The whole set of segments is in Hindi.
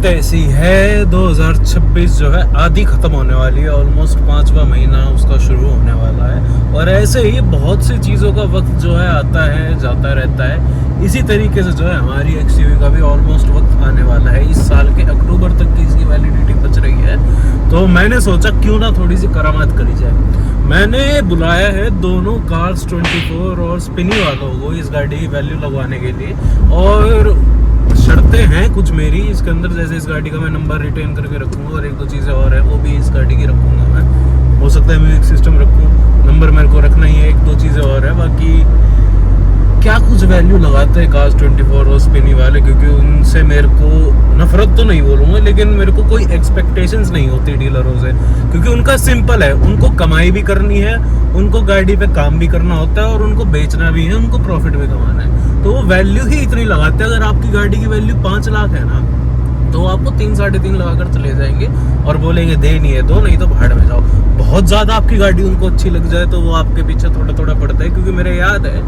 तैसी है 2026 जो है आधी खत्म होने वाली है। ऑलमोस्ट 5वां महीना उसका शुरू होने वाला है और ऐसे ही बहुत सी चीज़ों का वक्त जो है आता है जाता रहता है। इसी तरीके से जो है हमारी XUV का भी ऑलमोस्ट वक्त आने वाला है। इस साल के अक्टूबर तक की इसकी वैलिडिटी बच रही है, तो मैंने सोचा क्यों ना थोड़ी सी करामात करी जाए। मैंने बुलाया है दोनों कार्स 24 और स्पिनी वालों को इस गाड़ी की वैल्यू लगवाने के लिए, और शर्तें हैं कुछ मेरी इसके अंदर। जैसे इस गाड़ी का मैं नंबर रिटेन करके रखूंगा और एक दो चीज़ें और है वो भी इस गाड़ी की रखूंगा मैं। हो सकता है म्यूजिक सिस्टम रखूँ, नंबर मेरे को रखना ही है, एक दो चीज़ें और है। बाकी क्या कुछ वैल्यू लगाते हैं कार्स 24 और स्पिनी वाले, क्योंकि उनसे मेरे को नफरत तो नहीं बोलूँगा, लेकिन मेरे को कोई एक्सपेक्टेशंस नहीं होती डीलरों से, क्योंकि उनका सिंपल है, उनको कमाई भी करनी है, उनको गाड़ी पे काम भी करना होता है और उनको बेचना भी है, उनको प्रॉफिट भी कमाना है। तो वो वैल्यू ही इतनी लगाते हैं। अगर आपकी गाड़ी की वैल्यू 5 लाख है ना, तो आपको 3 साढ़े 3 लगाकर चले जाएंगे और बोलेंगे दे नहीं है दो, नहीं तो भाड़ में जाओ। बहुत ज़्यादा आपकी गाड़ी उनको अच्छी लग जाए तो वो आपके पीछे थोड़ा थोड़ा पड़ता है। क्योंकि मेरे याद है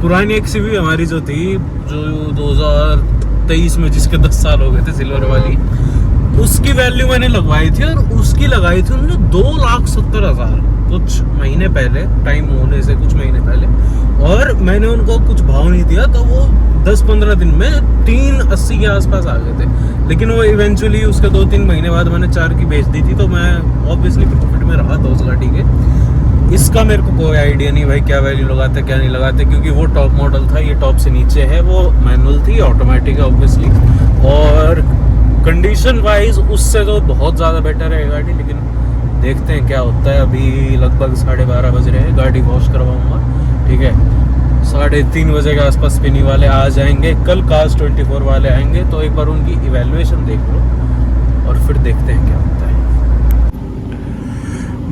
पुरानी XUV हमारी जो थी, जो 2023 में जिसके 10 साल हो गए थे, सिल्वर वाली, उसकी वैल्यू मैंने लगवाई थी और उसकी लगाई थी उन्होंने 2,70,000 कुछ महीने पहले, टाइम होने से कुछ महीने पहले। और मैंने उनको कुछ भाव नहीं दिया, तो वो 10-15 दिन में 380 के आसपास आ गए थे। लेकिन वो इवेंचुअली उसके 2-3 महीने बाद मैंने 4 की बेच दी थी, तो मैं ऑब्वियसली प्रॉफिट में रहा था उस गाड़ी के। इसका मेरे को कोई आइडिया नहीं भाई क्या वैल्यू लगाते क्या नहीं लगाते, क्योंकि वो टॉप मॉडल था, ये टॉप से नीचे है। वो मैनुअल थी, ऑटोमेटिक है ऑब्वियसली, और कंडीशन वाइज उससे तो बहुत ज़्यादा बेटर है गाड़ी। लेकिन देखते हैं क्या होता है। अभी लगभग 12:30 बज रहे हैं, गाड़ी वॉश करवाऊँगा, ठीक है। 3:30 बजे के आसपास स्पिनी वाले आ जाएंगे, कल कार्स 24 वाले आएंगे, तो एक बार उनकी इवैल्यूएशन देख लो और फिर देखते हैं क्या होता है।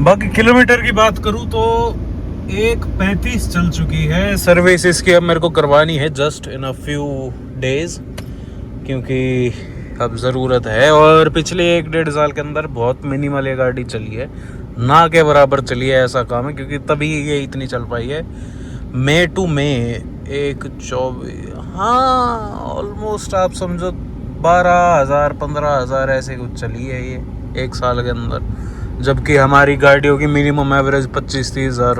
बाकी किलोमीटर की बात करूं तो 1:35 चल चुकी है। सर्विस इसकी अब मेरे को करवानी है just in a few days, क्योंकि अब ज़रूरत है। और पिछले 1-1.5 साल के अंदर बहुत मिनिमल ये गाड़ी चली है, ना के बराबर चली है, ऐसा काम है, क्योंकि तभी ये इतनी चल पाई है। मई टू मई 1/24, हाँ ऑलमोस्ट आप समझो 12,000 15,000 ऐसे कुछ चली है ये एक साल के अंदर, जबकि हमारी गाड़ियों की मिनिमम एवरेज 25-30 हज़ार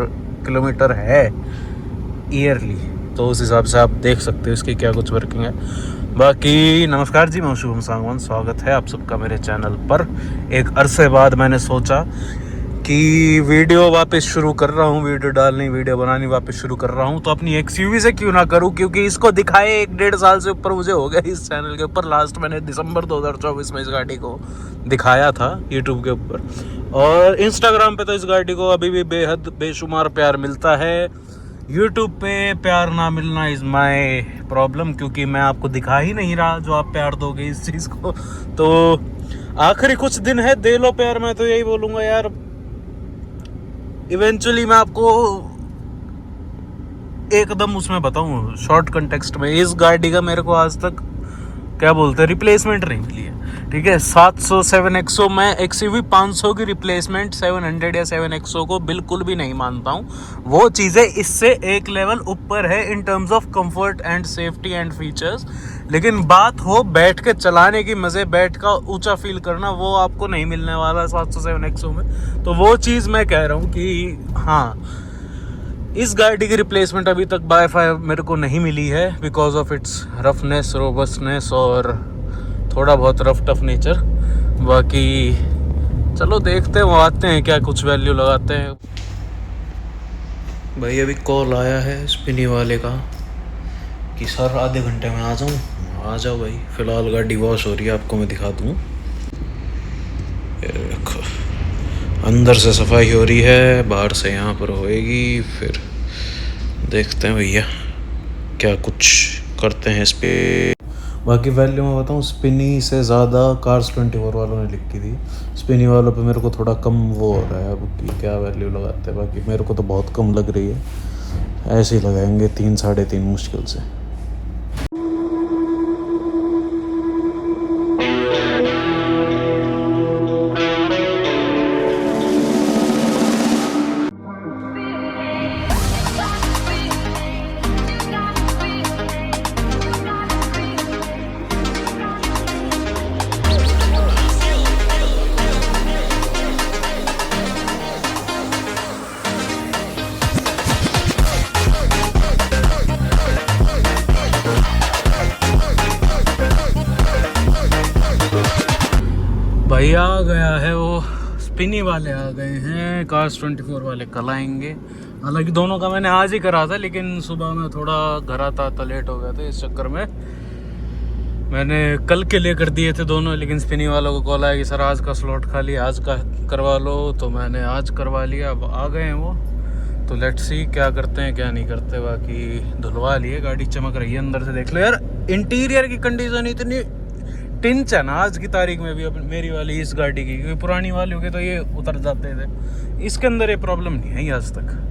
किलोमीटर है ईयरली। तो उस हिसाब से आप देख सकते हो इसकी क्या कुछ वर्किंग है। बाकी नमस्कार जी, मैं शुभम सांगवान, स्वागत है आप सबका मेरे चैनल पर। एक अरसे बाद मैंने सोचा कि वीडियो वापस शुरू कर रहा हूँ, वीडियो डालनी वीडियो बनानी वापस शुरू कर रहा हूँ, तो अपनी XUV से क्यों ना करूँ, क्योंकि इसको दिखाए 1-1.5 साल से ऊपर मुझे हो गया इस चैनल के ऊपर। लास्ट मैंने दिसंबर 2024 में इस गाड़ी को दिखाया था यूट्यूब के ऊपर, और इंस्टाग्राम पे तो इस गाड़ी को अभी भी बेहद बेशुमार प्यार मिलता है। यूट्यूब पे प्यार ना मिलना इज़ माई प्रॉब्लम, क्योंकि मैं आपको दिखा ही नहीं रहा जो आप प्यार दोगे इस चीज़ को। तो आखिरी कुछ दिन है, दे लो प्यार, मैं तो यही बोलूँगा यार। इवेंचुअली मैं आपको एकदम उसमें बताऊँ शॉर्ट कंटेक्स्ट में, इस गाड़ी का मेरे को आज तक क्या बोलते हैं रिप्लेसमेंट नहीं मिली है, ठीक है। 700 7XO मैं XUV 500 की रिप्लेसमेंट 700 या 7XO को बिल्कुल भी नहीं मानता हूँ। वो चीज़ें इससे एक लेवल ऊपर है in terms of comfort and safety and features. लेकिन बात हो बैठ के चलाने की, मज़े, बैठ का ऊंचा फील करना, वो आपको नहीं मिलने वाला 700 7XO में। तो वो चीज़ मैं कह रहा हूँ कि हाँ, इस गाड़ी की रिप्लेसमेंट अभी तक बाय फायर मेरे को नहीं मिली है, because of its roughness, robustness और थोड़ा बहुत रफ टफ नेचर। बाकी चलो देखते हैं, वो आते हैं क्या कुछ वैल्यू लगाते हैं। भाई अभी कॉल आया है स्पिनी वाले का कि सर आधे घंटे में आ जाऊँ। आ जाओ भाई, फ़िलहाल गाड़ी वॉश हो रही है, आपको मैं दिखा दूँ। अंदर से सफाई हो रही है, बाहर से यहाँ पर होएगी, फिर देखते हैं भैया क्या कुछ करते हैं इस पे। बाकी वैल्यू मैं बताऊँ, स्पिनी से ज़्यादा कार्स 24 वालों ने लिखी थी। स्पिनी वालों पे मेरे को थोड़ा कम वो हो रहा है अब कि क्या वैल्यू लगाते हैं। बाकी मेरे को तो बहुत कम लग रही है, ऐसे ही लगाएंगे 3 साढ़े 3 मुश्किल से। भाई आ गया है वो, स्पिनी वाले आ गए हैं, कार्स 24 वाले कल आएंगे। हालांकि दोनों का मैंने आज ही करा था, लेकिन सुबह में थोड़ा घर आता तो लेट हो गया था, इस चक्कर में मैंने कल के लिए कर दिए थे दोनों। लेकिन स्पिनी वालों को कॉल आया कि सर आज का स्लॉट खाली, आज का करवा लो, तो मैंने आज करवा लिया। अब आ गए हैं वो, तो लेट्स सी क्या करते हैं क्या नहीं करते। बाकी धुलवा लिए, गाड़ी चमक रही है अंदर से, देख लो यार। इंटीरियर की कंडीशन इतनी टिंच है ना आज की तारीख में भी मेरी वाली इस गाड़ी की, क्योंकि पुरानी वाली होगी तो ये उतर जाते थे, इसके अंदर ये प्रॉब्लम नहीं है आज तक।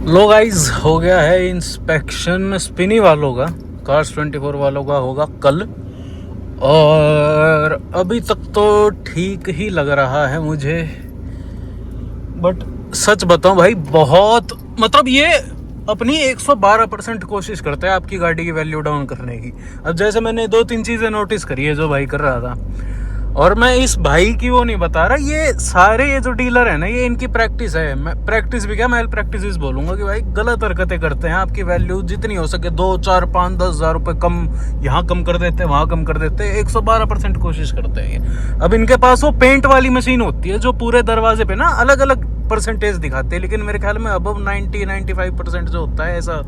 लो गाइज, हो गया है इंस्पेक्शन स्पिनी वालों का, कार्स 24 वालों का होगा कल। और अभी तक तो ठीक ही लग रहा है मुझे, बट सच बताऊं भाई, बहुत मतलब ये अपनी 112% कोशिश करते हैं आपकी गाड़ी की वैल्यू डाउन करने की। अब जैसे मैंने 2-3 चीज़ें नोटिस करी है जो भाई कर रहा था, और मैं इस भाई की वो नहीं बता रहा, ये सारे ये जो डीलर है ना, ये इनकी प्रैक्टिस है। मैं प्रैक्टिस भी क्या, मैं प्रैक्टिस बोलूँगा कि भाई गलत हरकतें करते हैं। आपकी वैल्यू जितनी हो सके 2, 4, 5, 10 हज़ार रुपये कम, यहाँ कम कर देते हैं, वहाँ कम कर देते हैं। 112% कोशिश करते हैं ये। अब इनके पास वो पेंट वाली मशीन होती है जो पूरे दरवाजे पे ना अलग अलग परसेंटेज दिखाते हैं, लेकिन मेरे ख्याल में अबव 90-95% जो होता है, ऐसा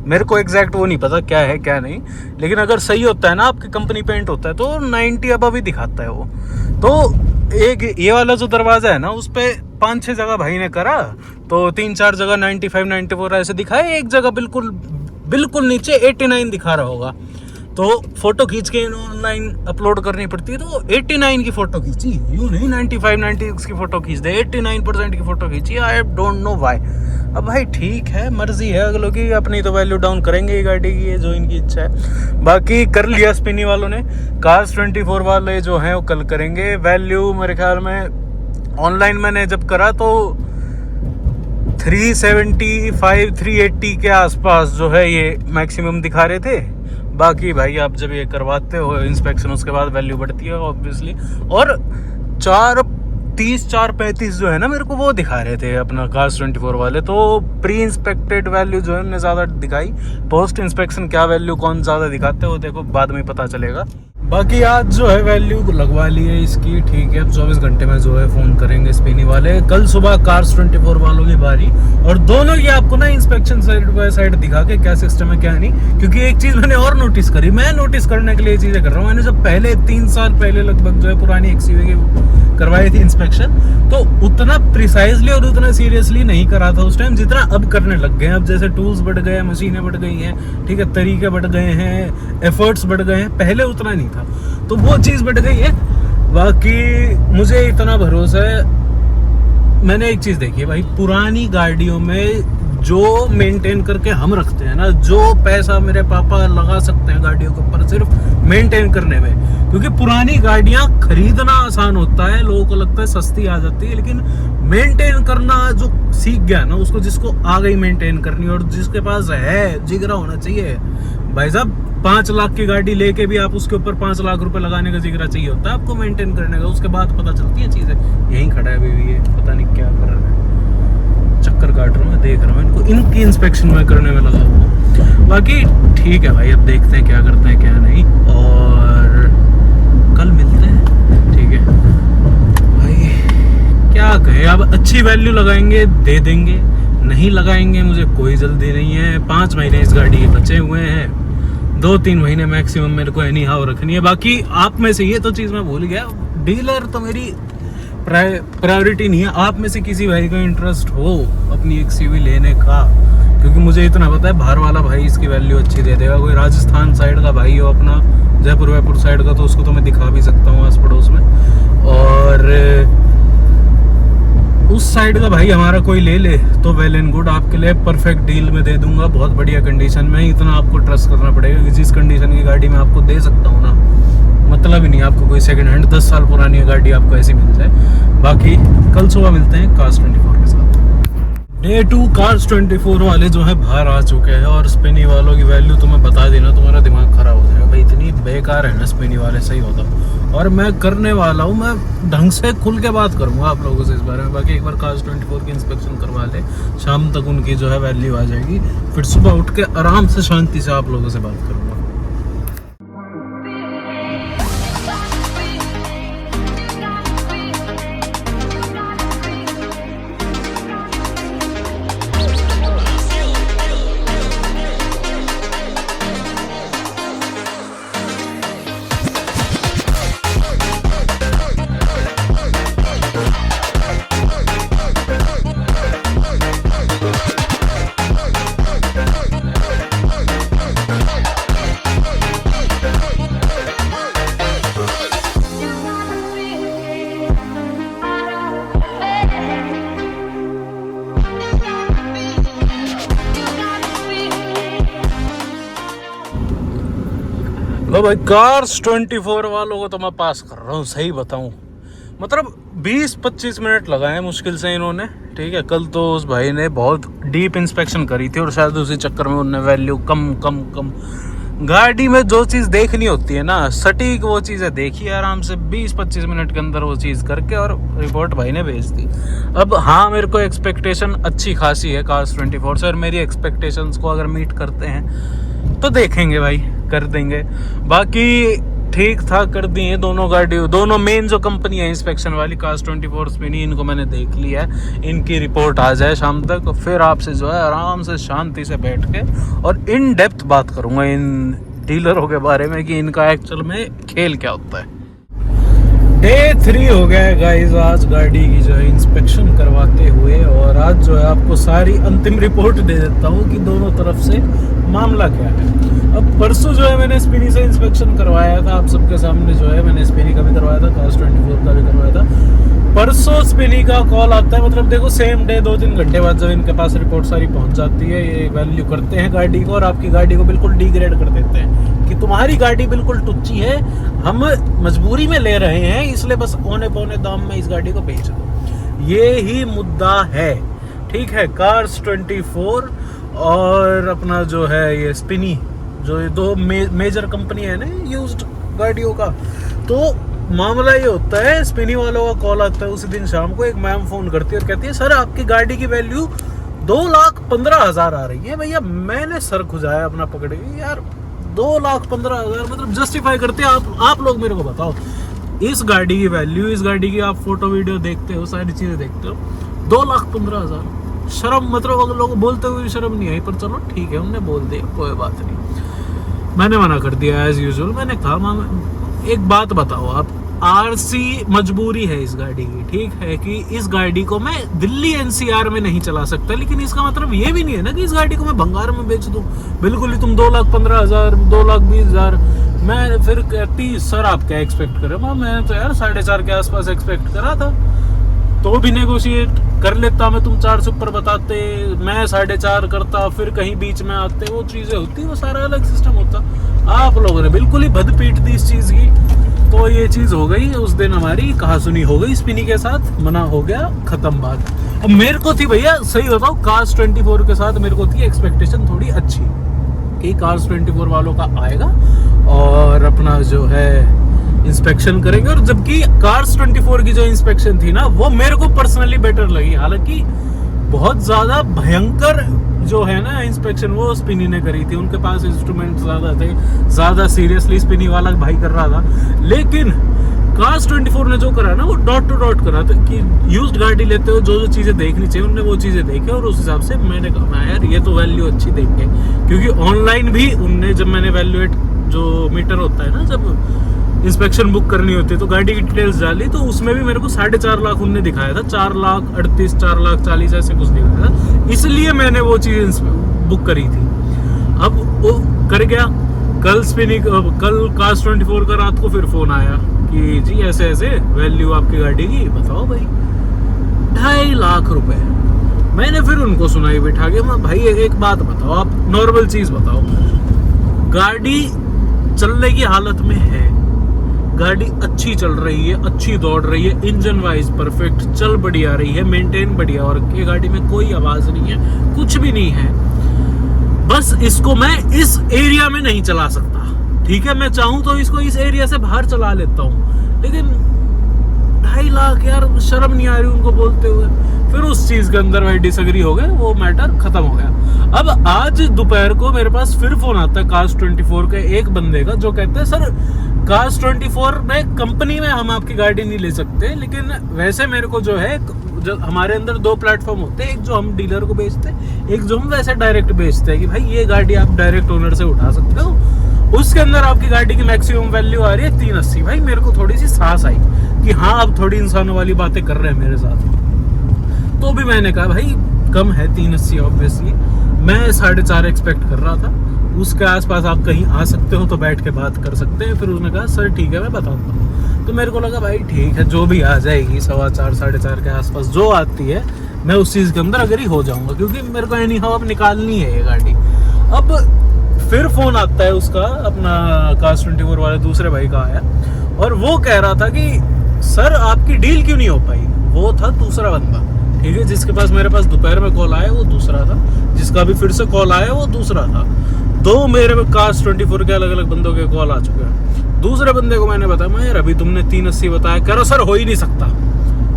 मेरे को एग्जैक्ट वो नहीं पता क्या है क्या नहीं, लेकिन अगर सही होता है ना, आपकी कंपनी पेंट होता है, तो 90 अबव ही दिखाता है वो। तो एक ये वाला जो दरवाजा है ना, उस पे 5-6 जगह भाई ने करा, तो 3-4 जगह 95-94 ऐसे दिखाए, एक जगह बिल्कुल नीचे 89 दिखा रहा होगा। तो फोटो खींच के ऑनलाइन अपलोड करनी पड़ती है, तो 89 की फोटो खींची, यूँ नहीं 95-96 की फोटो खींच दे, 89% की फोटो खींची। I don't know why. अब भाई ठीक है, मर्जी है अगलों की, अपनी तो वैल्यू डाउन करेंगे ये गाड़ी की, ये जो इनकी इच्छा है। बाकी कर लिया स्पिनी वालों ने, कार्स 24 वाले जो हैं वो कल करेंगे वैल्यू। मेरे ख्याल में ऑनलाइन मैंने जब करा तो 375-380 के आसपास जो है ये मैक्सिमम दिखा रहे थे। बाकी भाई आप जब ये करवाते हो इंस्पेक्शन, उसके बाद वैल्यू बढ़ती है ऑब्वियसली। और 435 जो है ना, मेरे को वो दिखा रहे थे अपना कार्स 24 वाले। तो प्री इंस्पेक्टेड वैल्यू जो है उन्होंने ज़्यादा दिखाई, पोस्ट इंस्पेक्शन क्या वैल्यू कौन ज़्यादा दिखाते हो देखो बाद में पता चलेगा। बाकी आज जो है वैल्यू लगवा ली है इसकी, ठीक है। अब 24 घंटे में जो है फ़ोन करेंगे स्पिनी वाले। कल सुबह कार्स 24 वालों की बारी, और दोनों की आपको ना इंस्पेक्शन साइड बाय साइड दिखा के क्या सिस्टम है क्या नहीं। क्योंकि एक चीज़ मैंने और नोटिस करी, मैं नोटिस करने के लिए चीज़ें कर रहा हूँ। मैंने जब पहले 3 साल पहले लगभग जो है पुरानी एक्सयूवी की करवाई थी इंस्पेक्शन, तो उतना प्रिसाइजली और उतना सीरियसली नहीं करा था उस टाइम जितना अब करने लग गए हैं। अब जैसे टूल्स बढ़ गए हैं, मशीनें बढ़ गई हैं, ठीक है, तरीके बढ़ गए हैं, एफर्ट्स बढ़ गए हैं, पहले उतना नहीं था, तो वो चीज़ बढ़ गई है। बाकी मुझे इतना भरोसा है, मैंने एक चीज़ देखी है भाई, पुरानी गाड़ियों में जो मेंटेन करके हम रखते हैं ना, जो पैसा मेरे पापा लगा सकते हैं गाड़ियों के ऊपर सिर्फ मेंटेन करने में, क्योंकि पुरानी गाड़ियां खरीदना आसान होता है, लोगों को लगता है सस्ती आ जाती है, लेकिन मेंटेन करना जो सीख गया ना, उसको जिसको आ गई मेंटेन करनी, और जिसके पास है जिगरा होना चाहिए भाई साहब। 5 लाख की गाड़ी लेके भी आप उसके ऊपर 5 लाख रुपए लगाने का जिगरा चाहिए होता है आपको मेंटेन करने का, उसके बाद पता चलती है चीज़ें। यहीं खड़ा है अभी भी ये, पता नहीं क्या कर रहा है, चक्कर काट रहा हूँ, देख रहा हूँ इनको, इनकी इंस्पेक्शन में करने में लगा हुआ। बाकी ठीक है भाई, अब देखते हैं क्या करते हैं क्या नहीं, और कल मिलते हैं, ठीक है भाई। क्या कहें, अब अच्छी वैल्यू लगाएंगे दे देंगे, नहीं लगाएंगे मुझे कोई जल्दी नहीं है। 5 महीने इस गाड़ी के बचे हुए हैं, 2-3 महीने मैक्सिमम मेरे को एनी हाउ रखनी है। बाकी आप में से ये तो चीज़ मैं भूल गया, डीलर तो मेरी प्रायोरिटी नहीं है। आप में से किसी भाई का इंटरेस्ट हो अपनी एक्सयूवी लेने का, क्योंकि मुझे इतना पता है बाहर वाला भाई इसकी वैल्यू अच्छी दे देगा। कोई राजस्थान साइड का भाई हो अपना, जयपुर वयपुर साइड का, तो उसको तो मैं दिखा भी सकता हूँ आस पड़ोस में। और साइड का भाई हमारा कोई ले ले तो वेल एंड गुड, आपके लिए परफेक्ट डील में दे दूंगा, बहुत बढ़िया कंडीशन में। इतना आपको ट्रस्ट करना पड़ेगा कि जिस कंडीशन की गाड़ी मैं आपको दे सकता हूँ ना, मतलब ही नहीं आपको कोई सेकंड हैंड 10 साल पुरानी गाड़ी आपको ऐसी मिल जाए। बाकी कल सुबह मिलते हैं कार्स 24 के साथ। डे 2 कार्स 24 वाले जो है बाहर आ चुके हैं, और स्पिनी वालों की वैल्यू तुम्हें बता देना, तुम्हारा दिमाग खराब हो जाएगा भाई, इतनी बेकार है ना स्पिनी वाले, सही होता। और मैं करने वाला हूँ, मैं ढंग से खुल के बात करूँगा आप लोगों से इस बारे में। बाकी एक बार कार्स 24 की इंस्पेक्शन करवा ले, शाम तक उनकी जो है वैल्यू आ जाएगी, फिर सुबह उठ के आराम से शांति से आप लोगों से बात करूँगा। लो भाई, कार्स 24 वालों को तो मैं पास कर रहा हूँ, सही बताऊँ मतलब 20-25 मिनट लगाए मुश्किल से इन्होंने। ठीक है, कल तो उस भाई ने बहुत डीप इंस्पेक्शन करी थी, और शायद उसी चक्कर में उन्होंने वैल्यू कम गाड़ी में जो चीज़ देखनी होती है ना सटीक, वो चीज़ें देखी आराम से 20-25 मिनट के अंदर वो चीज़ करके, और रिपोर्ट भाई ने भेज दी। अब हाँ, मेरे को एक्सपेक्टेशन अच्छी खासी है कार्स 24 से, और मेरी एक्सपेक्टेशंस को अगर मीट करते हैं तो देखेंगे भाई, कर देंगे। बाकी ठीक ठाक कर दिए दोनों गाड़ी, दोनों मेन जो कंपनी है इंस्पेक्शन वाली, कार्स 24 स्पिनी, इनको मैंने देख लिया है। इनकी रिपोर्ट आ जाए शाम तक, फिर आपसे जो है आराम से शांति से बैठ के और इन डेप्थ बात करूंगा इन डीलरों के बारे में कि इनका एक्चुअल में खेल क्या होता है। डे 3 हो गया है गाइस आज गाड़ी की जो है इंस्पेक्शन करवाते हुए, और आज जो है आपको सारी अंतिम रिपोर्ट दे देता हूँ कि दोनों तरफ से मामला क्या है। अब परसों जो है मैंने स्पिनी से इंस्पेक्शन करवाया था, आप सबके सामने जो है मैंने स्पिनी का भी करवाया था, कार्स 24 का भी करवाया था। परसों स्पिनी का कॉल आता है, मतलब देखो सेम डे 2-3 घंटे बाद जब इनके पास रिपोर्ट सारी पहुंच जाती है, ये वैल्यू करते हैं गाड़ी को और आपकी गाड़ी को बिल्कुल डिग्रेड कर देते हैं कि तुम्हारी गाड़ी बिल्कुल टुच्ची है, हम मजबूरी में ले रहे हैं, इसलिए बस औने पौने दाम में इस गाड़ी को बेच दो। ये ही मुद्दा है, ठीक है। कार्स 24 और अपना जो है ये स्पिनी, जो ये दो मेजर कंपनी है ना यूज्ड गाड़ियों का, तो मामला ये होता है, स्पिनी वालों का कॉल आता है उसी दिन शाम को, एक मैम फोन करती है और कहती है सर आपकी गाड़ी की वैल्यू 2,15,000 आ रही है। भैया मैंने सर खुजाया अपना पकड़ के, यार 2,15,000 मतलब जस्टिफाई करते हैं आप लोग मेरे को बताओ, इस गाड़ी की वैल्यू, इस गाड़ी की आप फोटो वीडियो देखते हो, सारी चीजें देखते हो, 2,15,000 शर्म, मतलब अगर लोग बोलते हुए शर्म नहीं आई, पर चलो ठीक है उनने बोल दिया, कोई बात नहीं। मैंने मना कर दिया एज यूजुअल। मैंने कहा मामा एक बात बताओ, आप आरसी मजबूरी है इस गाड़ी की, ठीक है कि इस गाड़ी को मैं दिल्ली एनसीआर में नहीं चला सकता, लेकिन इसका मतलब ये भी नहीं है ना कि इस गाड़ी को मैं भंगार में बेच दूं। बिल्कुल ही तुम 2,15,000 2,20,000, मैं फिर कहती सर आप क्या एक्सपेक्ट कर रहे हो। मैंने तो यार 4.5 के आसपास एक्सपेक्ट करा था, तो भी नेगोशिएट कर लेता मैं, तुम 4 से ऊपर बताते, मैं 4.5 करता, फिर कहीं बीच में आते, वो चीजें होती, वो सारा अलग सिस्टम होता। आप लोगों ने बिल्कुल ही भद पीट दी इस चीज की, तो ये चीज हो गई उस दिन, हमारी कहा सुनी हो गई स्पिनी के साथ, मना हो गया, खत्म बात। अब मेरे को थी भैया सही बताओ, कार्स 24 के साथ मेरे को थी एक्सपेक्टेशन थोड़ी अच्छी कि कार्स 24 वालों का आएगा और अपना जो है इंस्पेक्शन करेंगे, और जबकि कार्स 24 की जो इंस्पेक्शन थी ना वो मेरे को पर्सनली बेटर लगी। हालांकि बहुत ज्यादा भयंकर जो है ना इंस्पेक्शन वो स्पिनी ने करी थी, उनके पास इंस्ट्रूमेंट ज्यादा थे, ज्यादा सीरियसली स्पिनी वाला भाई कर रहा था। लेकिन कार्स 24 ने जो करा ना वो डॉट टू डॉट करा था कि यूज्ड गाड़ी लेते हो जो चीजें देखनी चाहिए उनने वो चीजें देखी, और उस हिसाब से मैंने कहा यार ये तो वैल्यू अच्छी देंगे, क्योंकि ऑनलाइन भी उनने, जब मैंने वैल्यूएट जो मीटर होता है ना, जब इंस्पेक्शन बुक करनी होती है तो गाड़ी की डिटेल्स डाली, तो उसमें भी मेरे को 4.5 लाख उनने दिखाया था, 4,38,000 4,40,000 ऐसे कुछ दिखाया था, इसलिए मैंने वो चीज बुक करी थी। अब वो कर गया, कल कार्स 24 का रात को फिर फोन आया कि जी ऐसे ऐसे वैल्यू आपकी गाड़ी की, बताओ भाई लाख रुपए। मैंने फिर उनको सुनाई बिठा के, मैं भाई एक बात बताओ, आप नॉर्मल चीज बताओ, गाड़ी चलने की हालत में है, गाड़ी अच्छी चल रही है, अच्छी दौड़ रही है, इंजन वाइज परफेक्ट, चल बढ़िया रही है, मेंटेन बढ़िया, और ये गाड़ी में कोई आवाज नहीं है, कुछ भी नहीं है, बस इसको मैं इस एरिया में नहीं चला सकता। ठीक है, मैं चाहूं तो इसको इस एरिया से बाहर चला लेता हूँ, लेकिन 2.5 लाख यार, शर्म नहीं आ रही उनको बोलते हुए। फिर उस चीज के अंदर भाई डिसएग्री हो गए, वो मैटर खत्म हो गया। अब आज दोपहर को मेरे पास फिर फोन आता है Cars24 के एक बंदे का, जो कहते हैं सर Cars24 में कंपनी में हम आपकी गाड़ी नहीं ले सकते, लेकिन वैसे मेरे को जो है, जो हमारे अंदर 2 प्लेटफॉर्म होते हैं, एक जो हम डीलर को बेचते हैं, एक जो हम वैसे डायरेक्ट बेचते हैं कि भाई ये गाड़ी आप डायरेक्ट ओनर से उठा सकते हो, उसके अंदर आपकी गाड़ी की मैक्सिमम वैल्यू आ रही है 380। भाई मेरे को थोड़ी सी सांस आई कि हाँ अब थोड़ी इंसानों वाली बातें कर रहे हैं मेरे साथ। तो भी मैंने कहा भाई कम है 380, ऑब्वियसली मैं 4.5 एक्सपेक्ट कर रहा था, उसके आसपास आप कहीं आ सकते हो तो बैठ के बात कर सकते हैं। फिर उसने कहा सर ठीक है मैं बताऊंगा। तो मेरे को लगा भाई ठीक है, जो भी आ जाएगी 4.25 4.5 के आसपास जो आती है, मैं उस चीज़ के अंदर अगर ही हो जाऊंगा, क्योंकि मेरे को एनी हाउ अब निकालनी है ये गाड़ी। अब फिर फोन आता है उसका, अपना Cars24 वाले दूसरे भाई का आया, और वो कह रहा था कि सर आपकी डील क्यों नहीं हो पाई। वो था दूसरा बंदा, ठीक है, जिसके पास मेरे पास दोपहर में कॉल आया वो दूसरा था, जिसका भी फिर से कॉल आया वो दूसरा था। 2 मेरे Cars24 के अलग अलग बंदों के कॉल आ चुके हैं। दूसरे बंदे को मैंने बताया, मैं यार अभी तुमने 380 बताया, कह रहा सर हो ही नहीं सकता,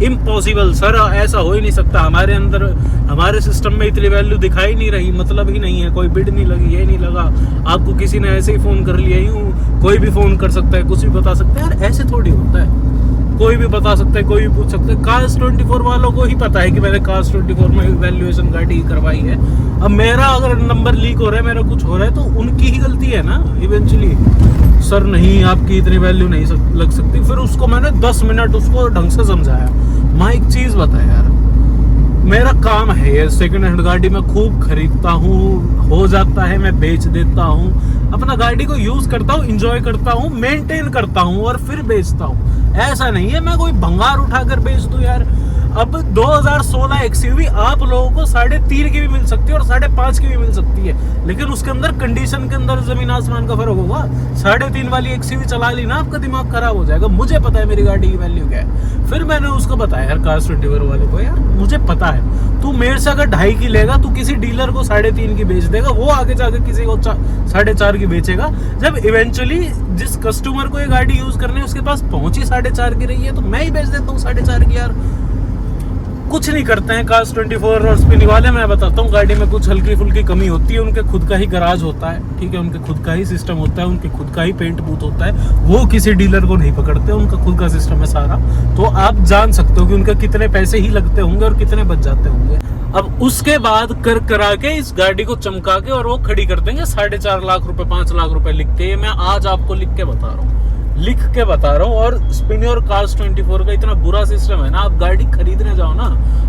इम्पॉसिबल सर, ऐसा हो ही नहीं सकता, हमारे अंदर हमारे सिस्टम में इतनी वैल्यू दिखाई नहीं रही, मतलब ही नहीं है, कोई बिड नहीं लगी, ये नहीं लगा, आपको किसी ने ऐसे ही फोन कर लिया, यूं कोई भी फोन कर सकता है, कुछ भी बता सकता है। यार ऐसे थोड़ी होता है, कोई भी बता सकता है, कोई भी पूछ सकता है। Cars24 वालों को ही पता है कि मैंने Cars24 में वैल्यूएशन गाड़ी करवाई है। अब मेरा अगर नंबर लीक हो रहा है, मेरा कुछ हो रहा है, तो उनकी ही गलती है ना इवेंचुअली। सर नहीं आपकी इतनी वैल्यू नहीं लग सकती। फिर उसको मैंने 10 मिनट उसको ढंग से समझाया। मैं एक चीज बताया यार, मेरा काम है ये, सेकंड हैंड गाड़ी मैं खूब खरीदता हूँ, हो जाता है मैं बेच देता हूँ, अपना गाड़ी को यूज करता हूँ, इंजॉय करता हूँ, मेंटेन करता हूँ और फिर बेचता हूँ। ऐसा नहीं है मैं कोई भंगार उठाकर बेच दूं यार। अब 2016 एक्सयूवी आप लोगों को 3.5 की भी मिल सकती है और 5.5 की भी मिल सकती है, लेकिन उसके अंदर कंडीशन के अंदर जमीन आसमान का फर्क होगा। 3.5 वाली एक्सयूवी चला ली ना, आपका दिमाग खराब हो जाएगा। मुझे पता है मेरी गाड़ी की वैल्यू क्या है। फिर मैंने उसको बताया यार Cars24 वाले को, यार मुझे पता है तू मेरे से अगर 2.5 की लेगा, तू किसी डीलर को 3.5 की बेच देगा, वो आगे जाकर किसी को 4.5 की बेचेगा। जब इवेंचुअली जिस कस्टमर को ये गाड़ी यूज करने उसके पास पहुंची 4.5 की रही है, तो मैं ही बेच देता हूँ 4.5 की। यार कुछ नहीं करते हैं Cars24 और स्पिनी वाले। मैं बताता हूँ, गाड़ी में कुछ हल्की फुल्की कमी होती है, उनके खुद का ही गराज होता है, ठीक है, उनके खुद का ही सिस्टम होता है, उनके खुद का ही पेंट बूथ होता है, वो किसी डीलर को नहीं पकड़ते, उनका खुद का सिस्टम है सारा। तो आप जान सकते हो कि उनके कितने पैसे ही लगते होंगे और कितने बच जाते होंगे। अब उसके बाद कर करा के इस गाड़ी को चमका के और वो खड़ी कर देंगे 4.5 लाख रुपए 5 लाख रुपए लिख के। ये मैं आज आपको लिख के बता रहा हूँ। और स्पिनी और Cars24 का इतना बुरा सिस्टम है ना, आप गाड़ी खरीदने जाओ ना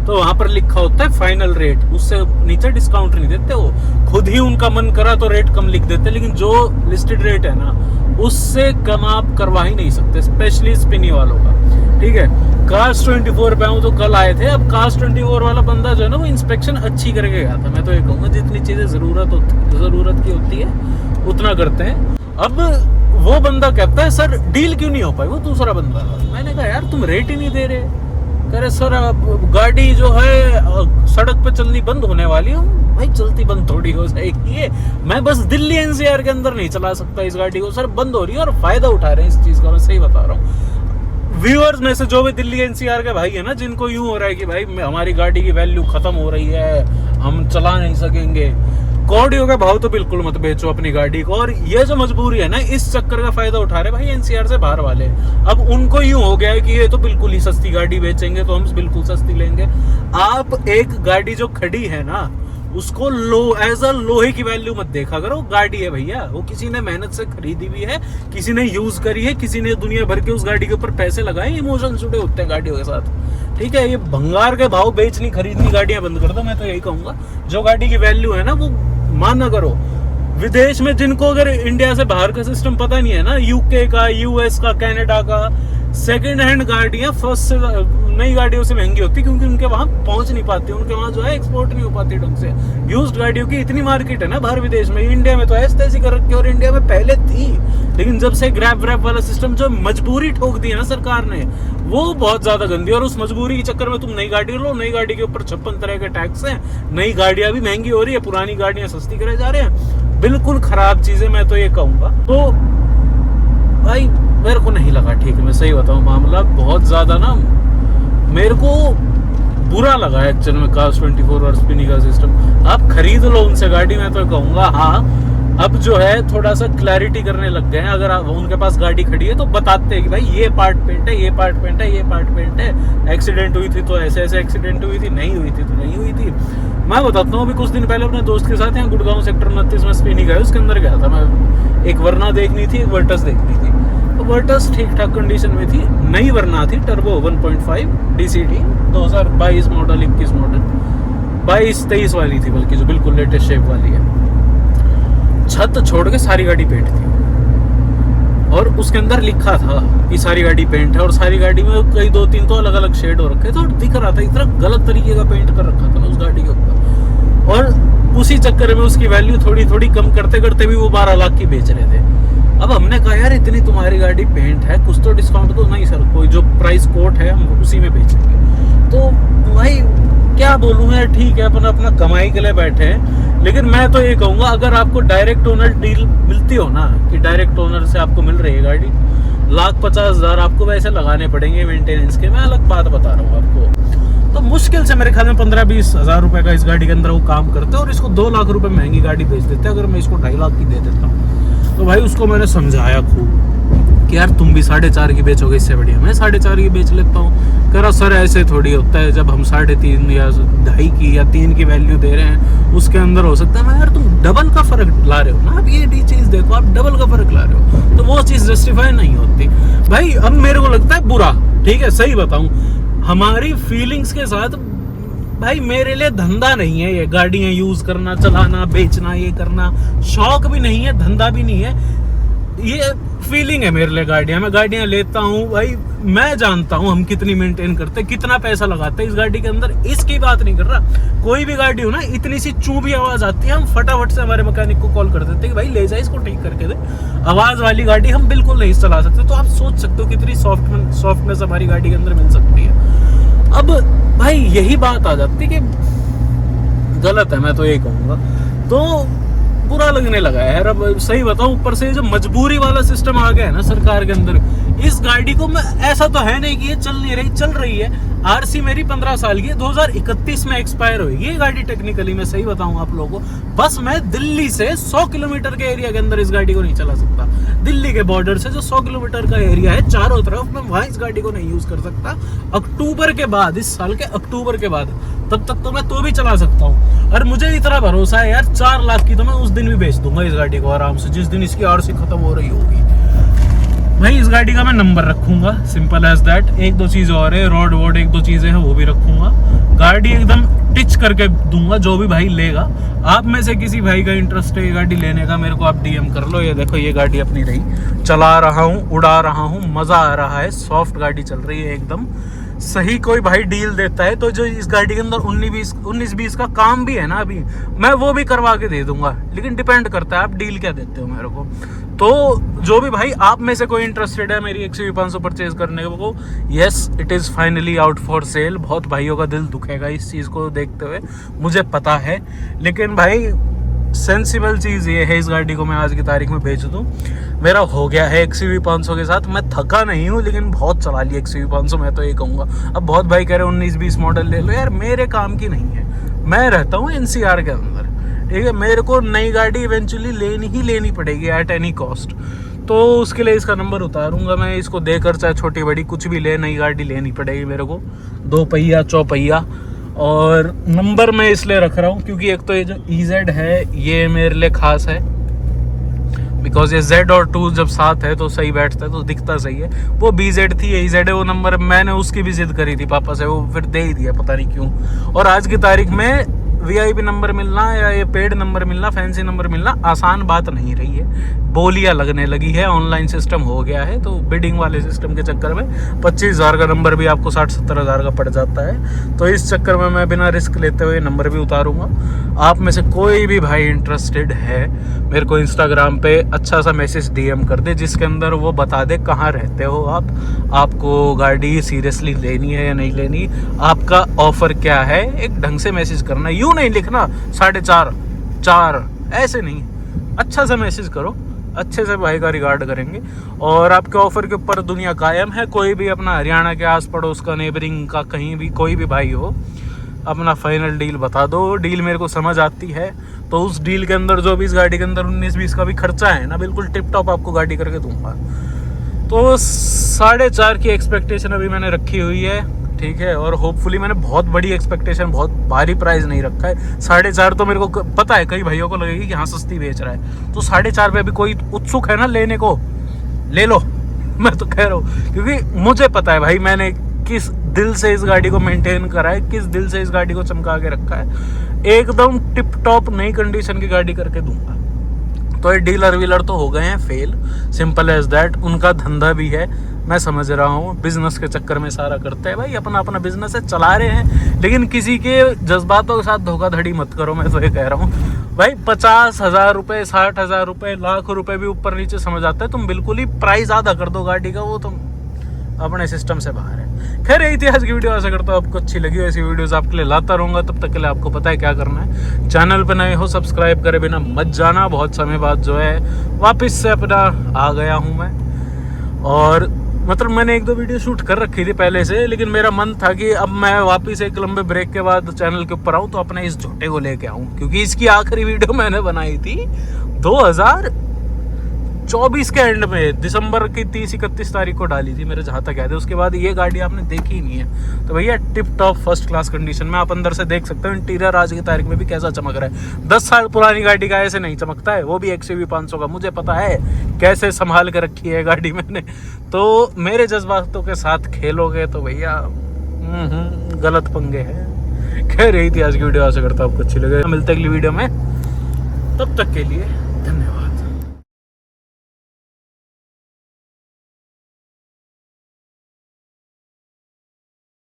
तो वहां पर लिखा होता है फाइनल रेट, उससे नीचे डिस्काउंट नहीं देते। वो खुद ही उनका मन करा तो रेट कम लिख देते, लेकिन जो लिस्टेड रेट है ना उससे कम आप करवा ही नहीं सकते, स्पेशली स्पिनी वालों का, ठीक है। Cars24 पे आऊँ तो कल आए थे। अब Cars24 वाला बंदा जो है ना, वो इंस्पेक्शन अच्छी करके गया था। मैं तो ये कहूँगा जितनी चीजें जरूरत की होती है उतना करते हैं। अब वो बंदा कहता है सर डील क्यों नहीं हो पाई, वो दूसरा बंदा। मैंने कहा यार तुम रेट ही नहीं दे रहे। कह रहे सर अब गाड़ी जो है सड़क पे चलनी बंद होने वाली है। भाई चलती बंद थोड़ी हो जाएगी है, मैं बस दिल्ली एनसीआर के अंदर नहीं चला सकता इस गाड़ी को। सर बंद हो रही है और फायदा उठा रहे हैं इस चीज का, मैं सही बता रहा हूँ। व्यूअर्स में से जो भी दिल्ली एनसीआर के भाई है ना, जिनको यूं हो रहा है कि भाई हमारी गाड़ी की वैल्यू खत्म हो रही है, हम चला नहीं सकेंगे, कॉडियो का भाव तो बिल्कुल मत बेचो अपनी गाड़ी को। और ये जो मजबूरी है ना, इस चक्कर का फायदा उठा रहे भाई एनसीआर से बाहर वाले। अब उनको यूं हो गया है कि ये तो बिल्कुल ही सस्ती गाड़ी बेचेंगे तो हम बिल्कुल सस्ती लेंगे। आप एक गाड़ी जो खड़ी है ना उसको एज अ लोहे की वैल्यू मत देखा करो। गाड़ी है भैया, वो किसी ने मेहनत से खरीदी हुई है, किसी ने यूज करी है, किसी ने दुनिया भर के उस गाड़ी के ऊपर पैसे लगाए, इमोशन जुड़े होते हैं गाड़ियों के साथ, ठीक है। ये भंगार के भाव बेचनी खरीदनी गाड़ियां बंद कर दो। मैं तो यही कहूंगा, जो गाड़ी की वैल्यू है ना वो माना करो। विदेश में जिनको अगर इंडिया से बाहर का सिस्टम पता नहीं है ना, यूके का, यूएस का, कनाडा का, सेकंड हैंड गाड़ियां फर्स्ट से नई गाड़ियों से महंगी होती, क्योंकि उनके वहां पहुंच नहीं पाती, उनके वहां जो है एक्सपोर्ट नहीं हो पाती ढंग से। यूज्ड गाड़ियों की इतनी मार्केट है ना बाहर विदेश में, इंडिया में तो ऐसी तैसी कर रखी है, और इंडिया में पहले थी, लेकिन जब से ग्रैब व्रैब वाला सिस्टम जो मजबूरी ठोक दी है ना सरकार ने, वो बहुत ज्यादा गंदी है। और उस मजबूरी के चक्कर में तुम नई गाड़ी लो, नई गाड़ी के ऊपर 56 तरह के टैक्स हैं, नई गाड़ियां भी महंगी हो रही है, पुरानी गाड़ियां सस्ती करे जा रहे हैं, बिल्कुल खराब चीजें, मैं तो ये कहूंगा। तो भाई मेरे को नहीं लगा ठीक है, मैं सही बताऊं, मामला बहुत ज्यादा ना मेरे को बुरा लगा एक्चुअल में कार्स 24 आवर्स पिनी का सिस्टम। आप खरीद लो उनसे गाड़ी, मैं तो कहूंगा हाँ अब जो है थोड़ा सा क्लैरिटी करने लग गए हैं। अगर उनके पास गाड़ी खड़ी है तो बताते हैं कि भाई ये पार्ट पेंट है, ये पार्ट पेंट है, ये पार्ट पेंट है, एक्सीडेंट हुई थी तो ऐसे ऐसे एक्सीडेंट हुई थी, नहीं हुई थी तो नहीं हुई थी। मैं बताता हूँ, अभी कुछ दिन पहले अपने दोस्त के साथ यहाँ गुड़गांव सेक्टर 29 में स्पिनी गए, उसके अंदर गया था मैं, एक वरना देखनी थी, एक वर्टस देखनी थी। तो वर्टस ठीक ठाक कंडीशन में थी, नई वरना थी, टर्बो 1.5 DCT 2022 मॉडल, 21 मॉडल, 22-23 वाली थी बल्कि, जो बिल्कुल लेटेस्ट शेप वाली है। छत छोड़ के सारी गाड़ी पेंट थी, और उसके अंदर लिखा था कि सारी गाड़ी पेंट है, और सारी गाड़ी में कई 2-3 तो अलग अलग शेड हो रखे थे, और दिख रहा था इतना गलत तरीके का पेंट कर रखा था ना उस गाड़ी के ऊपर। और उसी चक्कर में उसकी वैल्यू थोड़ी थोड़ी कम करते करते भी वो 12 लाख की बेच रहे थे। अब हमने कहा यार इतनी तुम्हारी गाड़ी पेंट है, कुछ तो डिस्काउंट दो। नहीं सर, कोई जो प्राइस कोट है हम उसी में बेचेंगे। तो भाई क्या बोलूँ यार, ठीक है अपन अपना कमाई के लिए बैठे हैं, लेकिन मैं तो ये कहूँगा अगर आपको डायरेक्ट ओनर डील मिलती हो ना, कि डायरेक्ट ओनर से आपको मिल रही है गाड़ी, 1,50,000 आपको वैसे लगाने पड़ेंगे मेंटेनेंस के, मैं अलग बात बता रहा हूँ आपको। तो मुश्किल से मेरे ख्याल में 15-20 हज़ार रुपए का इस गाड़ी के अंदर वो काम करते हैं, और इसको 2 लाख रुपए महंगी गाड़ी बेच देते हैं। अगर मैं इसको 2.5 लाख की दे देता हूँ तो भाई उसको मैंने समझाया खूब कि यार तुम भी 4.5 की बेचोगे, इससे बढ़िया मैं 4.5 की बेच लेता हूँ। कह रहा सर ऐसे थोड़ी होता है, जब हम 3.5 या 2.5 की या 3 की वैल्यू दे रहे हैं उसके अंदर हो सकता है। मैं यार तुम डबल का फर्क ला रहे हो ना, अब ये चीज देखो, आप डबल का फर्क ला रहे हो, तो वो चीज जस्टिफाई नहीं होती भाई। अब मेरे को लगता है बुरा, ठीक है सही बताऊं, हमारी फीलिंग्स के साथ भाई मेरे लिए धंधा नहीं है ये गाड़ियां यूज करना, चलाना, बेचना, ये करना, शौक भी नहीं है, धंधा भी नहीं है, ये फीलिंग है मेरे लिए। गाड़ियां मैं गाड़ियां लेता हूँ भाई, मैं जानता हूँ हम कितनी मेंटेन करते, कितना पैसा लगाते हैं इस गाड़ी के अंदर, इसकी बात नहीं कर रहा। कोई भी गाड़ी हो ना, इतनी सी चूं आवाज आती है, हम फटाफट से हमारे मैकेनिक को कॉल कर देते हैं कि भाई ले जाए इसको ठीक करके दे। आवाज वाली गाड़ी हम बिल्कुल नहीं चला सकते। तो आप सोच सकते हो कितनी सॉफ्टनेस हमारी गाड़ी के अंदर मिल सकती है। अब भाई यही बात आ जाती कि गलत है, मैं तो यही कहूंगा। तो बुरा लगने लगा है यार। अब सही बताऊं, ऊपर से जो मजबूरी वाला सिस्टम आ गया है ना सरकार के अंदर, इस गाड़ी को मैं, ऐसा तो है नहीं कि ये चल नहीं रही, चल रही है। आरसी मेरी 15 साल की है, 2031 में एक्सपायर होगी ये गाड़ी टेक्निकली, मैं सही बताऊं आप लोगों को। बस मैं दिल्ली से 100 किलोमीटर के एरिया के अंदर इस गाड़ी को नहीं चला सकता। दिल्ली के बॉर्डर से जो 100 किलोमीटर का एरिया है चारों तरफ, मैं वहां इस गाड़ी को नहीं यूज कर सकता। अक्टूबर के बाद, इस साल के अक्टूबर के बाद, तब तक तो मैं तो भी चला सकता हूँ। और मुझे इतना भरोसा है यार, 4 लाख की तो मैं उस दिन भी बेच दूंगा इस गाड़ी को आराम से, जिस दिन इसकी आरसी खत्म हो रही होगी। भाई इस गाड़ी का मैं नंबर रखूंगा, सिंपल एज दैट। 1-2 चीज और है, रोड वोड 1-2 चीजें हैं वो भी रखूंगा। गाड़ी एकदम टिच करके दूंगा जो भी भाई लेगा। आप में से किसी भाई का इंटरेस्ट है ये गाड़ी लेने का, मेरे को आप डीएम कर लो। ये देखो ये गाड़ी अपनी रही, चला रहा हूँ, उड़ा रहा हूँ, मजा आ रहा है, सॉफ्ट गाड़ी चल रही है एकदम सही। कोई भाई डील देता है तो जो इस गाड़ी के अंदर 19-20 का काम भी है ना अभी, मैं वो भी करवा के दे दूंगा। लेकिन डिपेंड करता है आप डील क्या देते हो मेरे को। तो जो भी भाई आप में से कोई इंटरेस्टेड है मेरी XUV 500 परचेज करने को, yes it is finally out for sale. बहुत भाइयों का दिल दुखेगा इस चीज़ को देखते हुए, मुझे पता है, लेकिन भाई सेंसिबल चीज़ ये है, इस गाड़ी को मैं आज की तारीख में बेच दूं। मेरा हो गया है XUV 500 के साथ, मैं थका नहीं हूँ लेकिन बहुत चला लिया XUV 500, मैं तो ये कहूँगा। अब बहुत भाई कह रहे 19-20 मॉडल ले लो, यार मेरे काम की नहीं है। मैं रहता हूँ NCR के अंदर, ठीक है, मेरे को नई गाड़ी इवेंचुअली लेनी पड़ेगी एट एनी कॉस्ट। तो उसके लिए इसका नंबर उतारूंगा मैं, इसको देकर चाहे छोटी बड़ी कुछ भी ले, नई गाड़ी लेनी पड़ेगी मेरे को, 2 पहिया 4 पहिया। और नंबर मैं इसलिए रख रहा हूँ क्योंकि एक तो ये जो EZ है ये मेरे लिए खास है, बिकॉज ये Z और 2 जब साथ है तो सही बैठता है, तो दिखता सही है। वो BZ थी, ये EZ है, वो नंबर मैंने उसकी भी जिद करी थी पापा से, वो फिर दे ही दिया पता नहीं क्यों। और आज की तारीख में VIP नंबर मिलना या ये पेड नंबर मिलना, फैंसी नंबर मिलना आसान बात नहीं रही है। बोलियां लगने लगी है, ऑनलाइन सिस्टम हो गया है, तो बिडिंग वाले सिस्टम के चक्कर में 25,000 का नंबर भी आपको 60-70 हज़ार का पड़ जाता है। तो इस चक्कर में मैं बिना रिस्क लेते हुए नंबर भी उतारूंगा। आप में से कोई भी भाई इंटरेस्टेड है, मेरे को इंस्टाग्राम पे अच्छा सा मैसेज DM कर दे, जिसके अंदर वो बता दे कहाँ रहते हो आप, आपको गाड़ी सीरियसली लेनी है या नहीं लेनी, आपका ऑफर क्या है। एक ढंग से मैसेज करना, यूँ नहीं लिखना 4.5 4 ऐसे नहीं, अच्छा सा मैसेज करो, अच्छे से भाई का रिगार्ड करेंगे। और आपके ऑफर के ऊपर दुनिया कायम है। कोई भी अपना हरियाणा के आस पड़ोस का, नेबरिंग का, कहीं भी कोई भी भाई हो, अपना फाइनल डील बता दो। डील मेरे को समझ आती है, तो उस डील के अंदर जो भी इस गाड़ी के अंदर 19-20 का भी खर्चा है ना, बिल्कुल टिप टॉप आपको गाड़ी करके दूंगा। तो 4.5 की एक्सपेक्टेशन अभी मैंने रखी हुई है, ठीक है। और होपफुली मैंने बहुत बड़ी एक्सपेक्टेशन, बहुत भारी प्राइस नहीं रखा है। 4.5 तो मेरे को पता है कई भाइयों को लगेगी कि हाँ सस्ती बेच रहा है, तो 4.5 पे अभी कोई उत्सुक है ना लेने को, ले लो। मैं तो कह रहा हूँ, क्योंकि मुझे पता है भाई मैंने किस दिल से इस गाड़ी को मेंटेन करा है, किस दिल से इस गाड़ी को चमका के रखा है। एकदम टिप टॉप नई कंडीशन की गाड़ी करके दूंगा। तो ये डीलर वीलर तो हो गए हैं फेल, सिंपल एज दैट। उनका धंधा भी है, मैं समझ रहा हूँ, बिजनेस के चक्कर में सारा करते हैं भाई, अपना अपना बिजनेस है, चला रहे हैं। लेकिन किसी के जज्बातों के साथ धोखाधड़ी मत करो, मैं तो ये कह रहा हूँ भाई। 50,000 रुपये, 60,000 रुपये, लाख रुपए भी ऊपर नीचे समझ आता है, तुम बिल्कुल ही प्राइस आधा कर दो गाड़ी का, वो तुम अपने सिस्टम से बाहर है। खैर यही थी आज की वीडियो, आशा करता हूँ आपको अच्छी लगी हो। ऐसी वीडियोस आपके लिए लाता रहूँगा, तब तक के लिए आपको पता है क्या करना है। चैनल पर नए हो सब्सक्राइब करे बिना मत जाना। बहुत समय बाद जो है वापस से अपना आ गया हूँ मैं, और मतलब मैंने 1-2 वीडियो शूट कर रखी थी पहले से, लेकिन मेरा मन था कि अब मैं वापस एक लंबे ब्रेक के बाद चैनल के ऊपर आऊँ तो अपने इस झोटे को लेके आऊँ, क्योंकि इसकी आखिरी वीडियो मैंने बनाई थी 2024 के एंड में, दिसंबर की 30-31 तारीख को डाली थी मेरे जहाँ तक याद है। उसके बाद ये गाड़ी आपने देखी ही नहीं है। तो भैया tip top first class condition में, आप अंदर से देख सकते हो इंटीरियर आज की तारीख में भी कैसा चमक रहा है। 10 साल पुरानी गाड़ी का ऐसे नहीं चमकता है, वो भी XUV 500 का। मुझे पता है कैसे संभाल के रखी है गाड़ी मैंने। तो मेरे जज्बातों के साथ खेलोगे तो भैया गलत पंगे हैं। कह रही थी आज की वीडियो, आशा करता हूँ आपको अच्छी लगे। मिलते अगली वीडियो में, तब तक के लिए धन्यवाद।